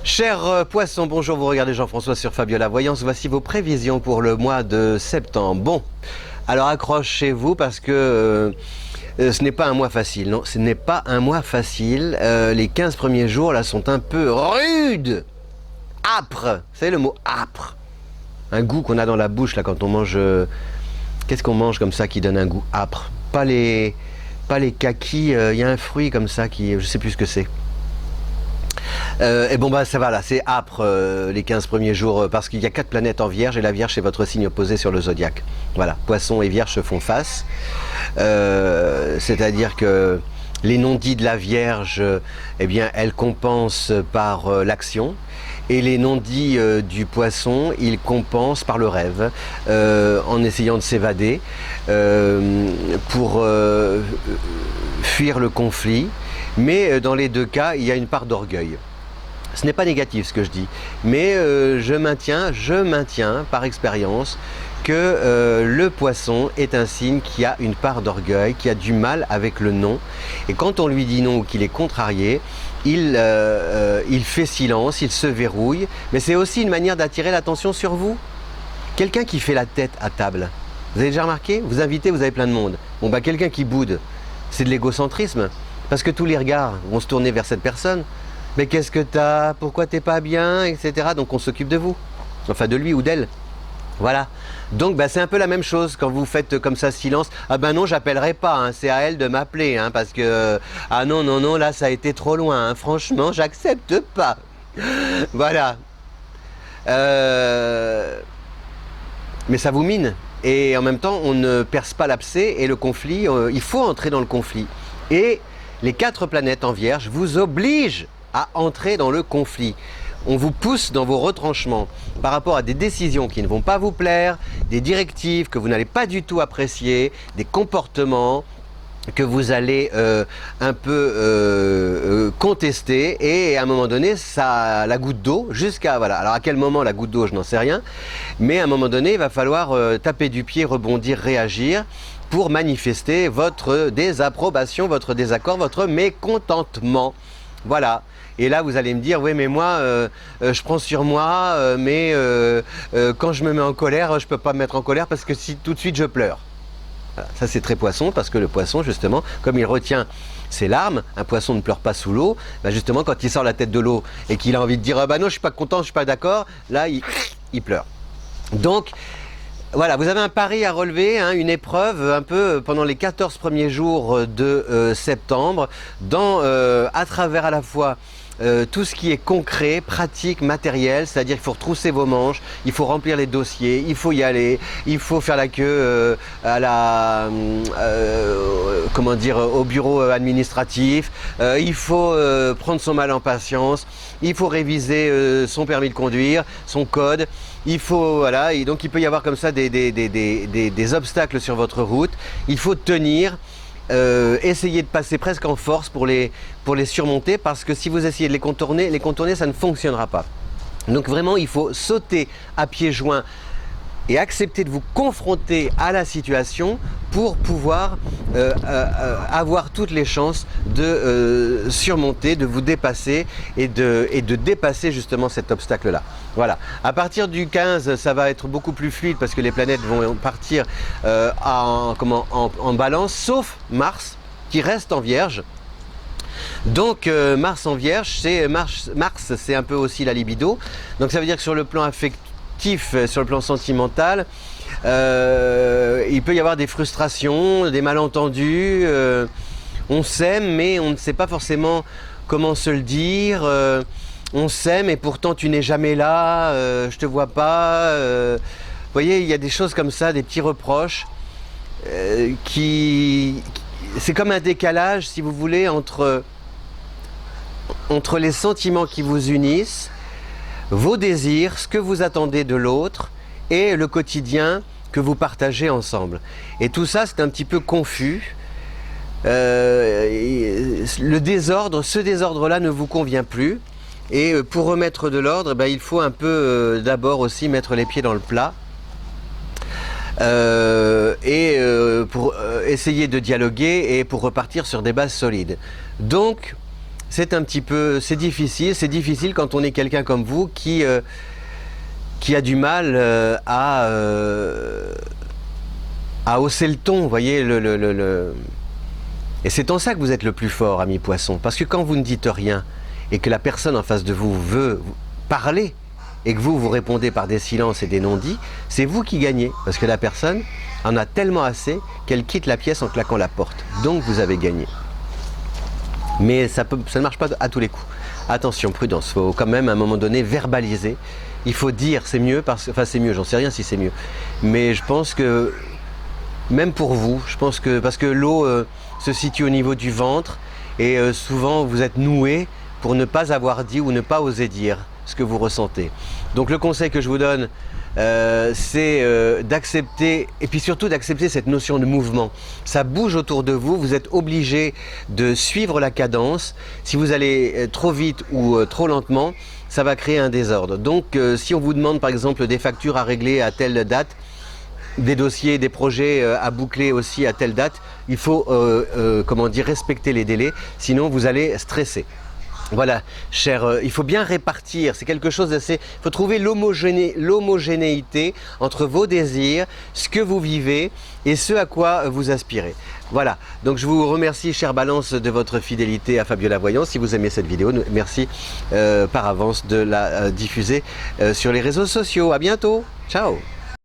Chers poissons, bonjour, vous regardez Jean-François sur Fabiola Voyance. Voici vos prévisions pour le mois de septembre. Bon, alors accrochez-vous parce que ce n'est pas un mois facile. Non, ce n'est pas un mois facile. Les 15 premiers jours là sont un peu rudes, âpres. Vous savez le mot âpre? Un goût qu'on a dans la bouche là quand on mange. Qu'est-ce qu'on mange comme ça qui donne un goût âpre? Pas les kakis, il y a un fruit comme ça qui. Je sais plus ce que c'est. Et bon bah ça va là, c'est âpre les 15 premiers jours parce qu'il y a 4 planètes en Vierge et la Vierge c'est votre signe opposé sur le zodiaque. Voilà, Poisson et Vierge se font face. C'est-à-dire que les non-dits de la Vierge, eh bien elles compensent par l'action. Et les non-dits du Poisson, ils compensent par le rêve, en essayant de s'évader pour fuir le conflit. Mais dans les deux cas, il y a une part d'orgueil. Ce n'est pas négatif ce que je dis, mais je maintiens par expérience que le Poisson est un signe qui a une part d'orgueil, qui a du mal avec le non. Et quand on lui dit non ou qu'il est contrarié, il fait silence, il se verrouille. Mais c'est aussi une manière d'attirer l'attention sur vous. Quelqu'un qui fait la tête à table, vous avez déjà remarqué? Vous invitez, vous avez plein de monde. Bon bah quelqu'un qui boude, c'est de l'égocentrisme. Parce que tous les regards vont se tourner vers cette personne. Mais qu'est-ce que t'as? Pourquoi t'es pas bien? Etc. Donc on s'occupe de vous. Enfin de lui ou d'elle. Voilà. Donc bah, c'est un peu la même chose quand vous faites comme ça silence. Ah ben non, j'appellerai pas, hein. C'est à elle de m'appeler. Hein, parce que... ah non, non, non, là ça a été trop loin. Hein. Franchement, j'accepte pas. Voilà. Mais ça vous mine. Et en même temps, on ne perce pas l'abcès et le conflit, il faut entrer dans le conflit. Et les 4 planètes en Vierge vous obligent à entrer dans le conflit. On vous pousse dans vos retranchements par rapport à des décisions qui ne vont pas vous plaire, des directives que vous n'allez pas du tout apprécier, des comportements que vous allez un peu contester et à un moment donné, ça, la goutte d'eau jusqu'à... Voilà. Alors à quel moment la goutte d'eau, je n'en sais rien, mais à un moment donné, il va falloir taper du pied, rebondir, réagir pour manifester votre désapprobation, votre désaccord, votre mécontentement. Voilà. Et là, vous allez me dire, oui, mais moi, je prends sur moi, mais quand je me mets en colère, je ne peux pas me mettre en colère parce que si tout de suite je pleure. Voilà. Ça, c'est très poisson parce que le poisson, justement, comme il retient ses larmes, un poisson ne pleure pas sous l'eau, bah justement, quand il sort la tête de l'eau et qu'il a envie de dire, ah bah non, je ne suis pas content, je ne suis pas d'accord, là, il pleure. Donc, voilà, vous avez un pari à relever, hein, une épreuve un peu pendant les 14 premiers jours de septembre, à travers à la fois tout ce qui est concret, pratique, matériel, c'est-à-dire qu'il faut retrousser vos manches, il faut remplir les dossiers, il faut y aller, il faut faire la queue à la, comment dire, au bureau administratif, il faut prendre son mal en patience, il faut réviser son permis de conduire, son code, il faut, voilà, et donc il peut y avoir comme ça des obstacles sur votre route, il faut tenir. Essayez de passer presque en force pour les surmonter parce que si vous essayez de les contourner, ça ne fonctionnera pas. Donc vraiment, il faut sauter à pieds joints et accepter de vous confronter à la situation pour pouvoir avoir toutes les chances de surmonter, de vous dépasser et de dépasser justement cet obstacle-là. Voilà. À partir du 15, ça va être beaucoup plus fluide parce que les planètes vont partir en balance, sauf Mars qui reste en Vierge. Donc Mars en Vierge, Mars c'est un peu aussi la libido. Donc ça veut dire que sur le plan affectif, sur le plan sentimental, il peut y avoir des frustrations, des malentendus. On s'aime, mais on ne sait pas forcément comment se le dire. On s'aime et pourtant tu n'es jamais là, je te vois pas. Vous voyez, il y a des choses comme ça, des petits reproches c'est comme un décalage, si vous voulez, entre les sentiments qui vous unissent, vos désirs, ce que vous attendez de l'autre et le quotidien que vous partagez ensemble. Et tout ça, c'est un petit peu confus. Le désordre, ce désordre-là ne vous convient plus. Et pour remettre de l'ordre, il faut un peu d'abord aussi mettre les pieds dans le plat. Pour essayer de dialoguer et pour repartir sur des bases solides. Donc, c'est un petit peu, c'est difficile quand on est quelqu'un comme vous qui a du mal à hausser le ton, vous voyez, Et c'est en ça que vous êtes le plus fort, ami Poisson, parce que quand vous ne dites rien et que la personne en face de vous veut parler et que vous répondez par des silences et des non-dits, c'est vous qui gagnez, parce que la personne en a tellement assez qu'elle quitte la pièce en claquant la porte. Donc vous avez gagné. Mais ça ne marche pas à tous les coups. Attention, prudence, il faut quand même à un moment donné verbaliser. Il faut dire, c'est mieux, enfin c'est mieux, j'en sais rien si c'est mieux. Mais je pense que, même pour vous, parce que l'eau se situe au niveau du ventre et souvent vous êtes noué pour ne pas avoir dit ou ne pas oser dire ce que vous ressentez. Donc le conseil que je vous donne, c'est d'accepter, et puis surtout d'accepter cette notion de mouvement. Ça bouge autour de vous, vous êtes obligé de suivre la cadence. Si vous allez trop vite ou trop lentement, ça va créer un désordre. Donc si on vous demande par exemple des factures à régler à telle date, des dossiers, des projets à boucler aussi à telle date, il faut comment dire, respecter les délais, sinon vous allez stresser. Voilà, cher, il faut bien répartir, c'est quelque chose d'assez... Il faut trouver l'homogénéité entre vos désirs, ce que vous vivez et ce à quoi vous aspirez. Voilà, donc je vous remercie, chère Balance, de votre fidélité à Fabiola Voyance. Si vous aimez cette vidéo, merci par avance de la diffuser sur les réseaux sociaux. À bientôt, ciao.